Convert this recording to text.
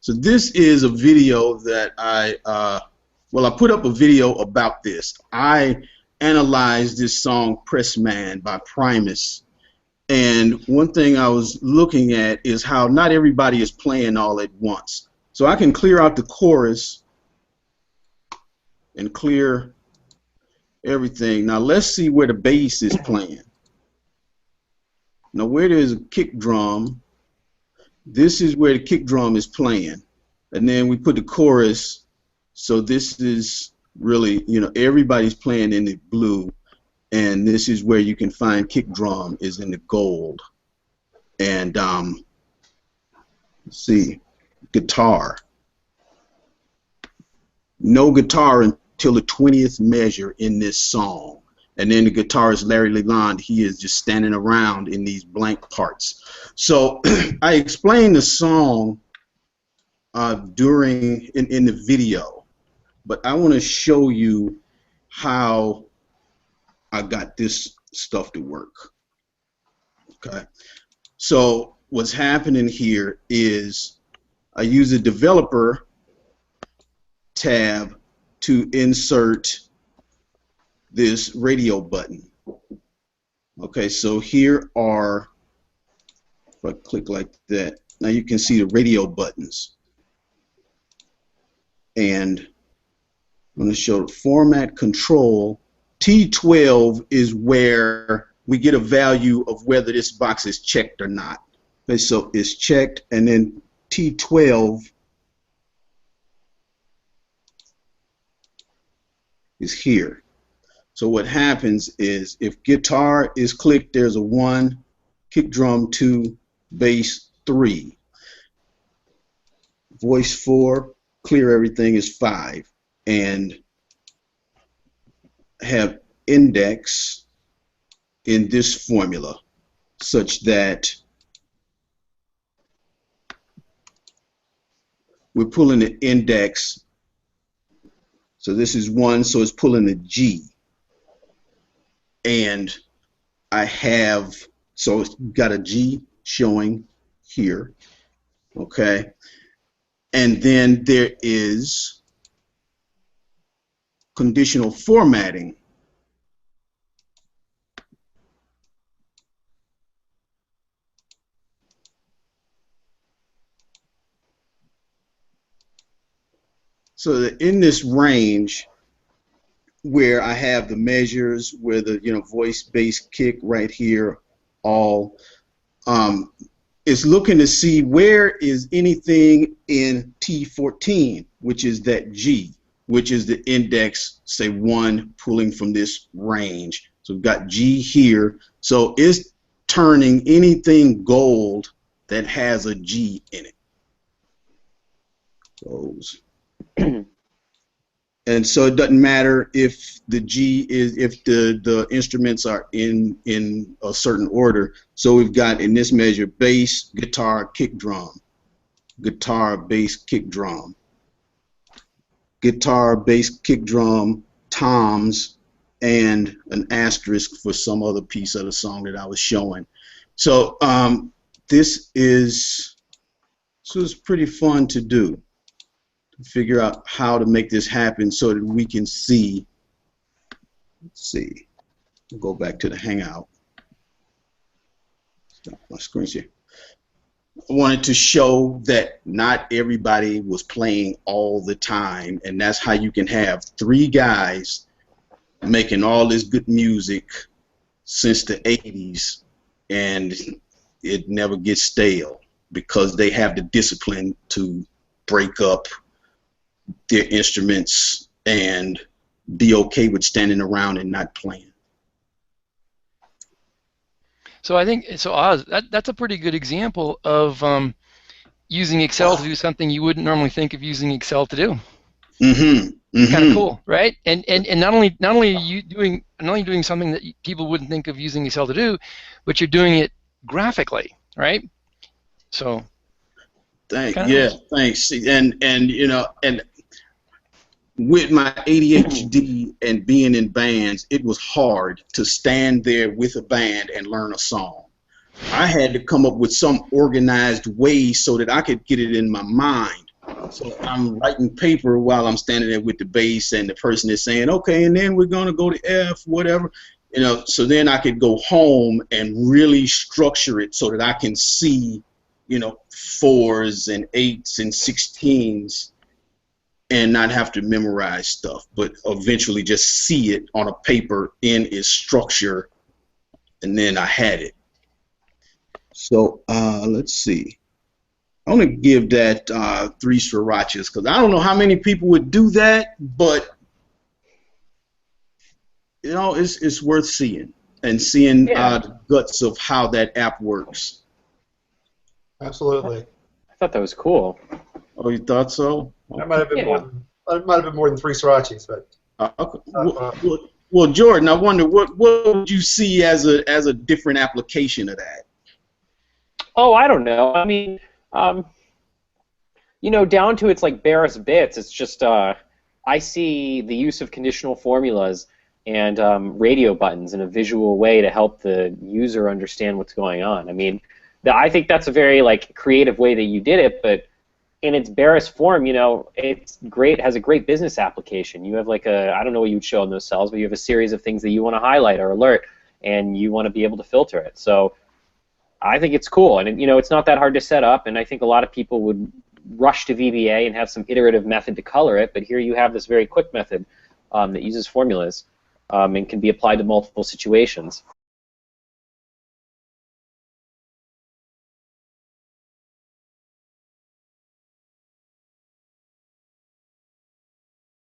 So this is a video that well, I put up a video about this. I analyzed this song Press Man by Primus. And one thing I was looking at is how not everybody is playing all at once. So I can clear out the chorus and clear everything. Now let's see where the bass is playing. Now where there's a kick drum, this is where the kick drum is playing. And then we put the chorus, so this is really, you know, everybody's playing in the blue. And this is where you can find kick drum is in the gold. And let's see, guitar. No guitar until the 20th measure in this song. And then the guitarist Larry Leland, he is just standing around in these blank parts. So I explained the song during in the video, but I want to show you how I got this stuff to work. Okay, so what's happening here is I use a developer tab to insert this radio button. Okay, so here are, if I click like that, now you can see the radio buttons. And I'm going to show the format control. T12 is where we get a value of whether this box is checked or not. Okay, so it's checked, and then T12 is here. So what happens is if guitar is clicked, there's a 1, kick drum 2, bass 3, voice 4, clear everything is 5, and have index in this formula such that we're pulling the index. So this is 1, so it's pulling the G. And I have, so it's got a G showing here, okay? And then there is conditional formatting. So that in this range where I have the measures, where the voice, bass, kick right here, all is looking to see where is anything in T14, which is that G, which is the index, say 1, pulling from this range. So we've got G here. So it's turning anything gold that has a G in it. Close. And so it doesn't matter if the G is, if the instruments are in a certain order. So we've got in this measure bass, guitar, kick drum, guitar, bass, kick drum, guitar, bass, kick drum, toms, and an asterisk for some other piece of the song that I was showing. So this was pretty fun to do. Figure out how to make this happen so that we can see. Let's see. We'll go back to the Hangout. Stop my screen share. I wanted to show that not everybody was playing all the time, and that's how you can have 3 guys making all this good music since the 80s, and it never gets stale because they have the discipline to break up their instruments and be okay with standing around and not playing. So I think, so Oz, that's a pretty good example of using Excel to do something you wouldn't normally think of using Excel to do. Kind of cool, right? And not only doing something that people wouldn't think of using Excel to do, but you're doing it graphically, right? So thanks. And with my ADHD and being in bands, it was hard to stand there with a band and learn a song. I had to come up with some organized way so that I could get it in my mind. So I'm writing paper while I'm standing there with the bass, and the person is saying, okay, and then we're gonna go to F, whatever. So then I could go home and really structure it so that I can see, fours and eights and 16s and not have to memorize stuff, but eventually just see it on a paper in its structure, and then I had it. So let's see. I want to give that 3 srirachas because I don't know how many people would do that, but it's worth seeing and seeing the guts of how that app works. Absolutely. I thought that was cool. Oh, you thought so? That might have been more than 3 srirachis, but. Okay. Well, Jordan, I wonder what would you see as a different application of that? Oh, I don't know. I mean, down to its like barest bits. It's just I see the use of conditional formulas and radio buttons in a visual way to help the user understand what's going on. I mean, I think that's a very creative way that you did it, but in its barest form, it's great. It has a great business application. You have I don't know what you'd show in those cells, but you have a series of things that you want to highlight or alert, and you want to be able to filter it. So I think it's cool, and it's not that hard to set up, and I think a lot of people would rush to VBA and have some iterative method to color it, but here you have this very quick method that uses formulas and can be applied to multiple situations.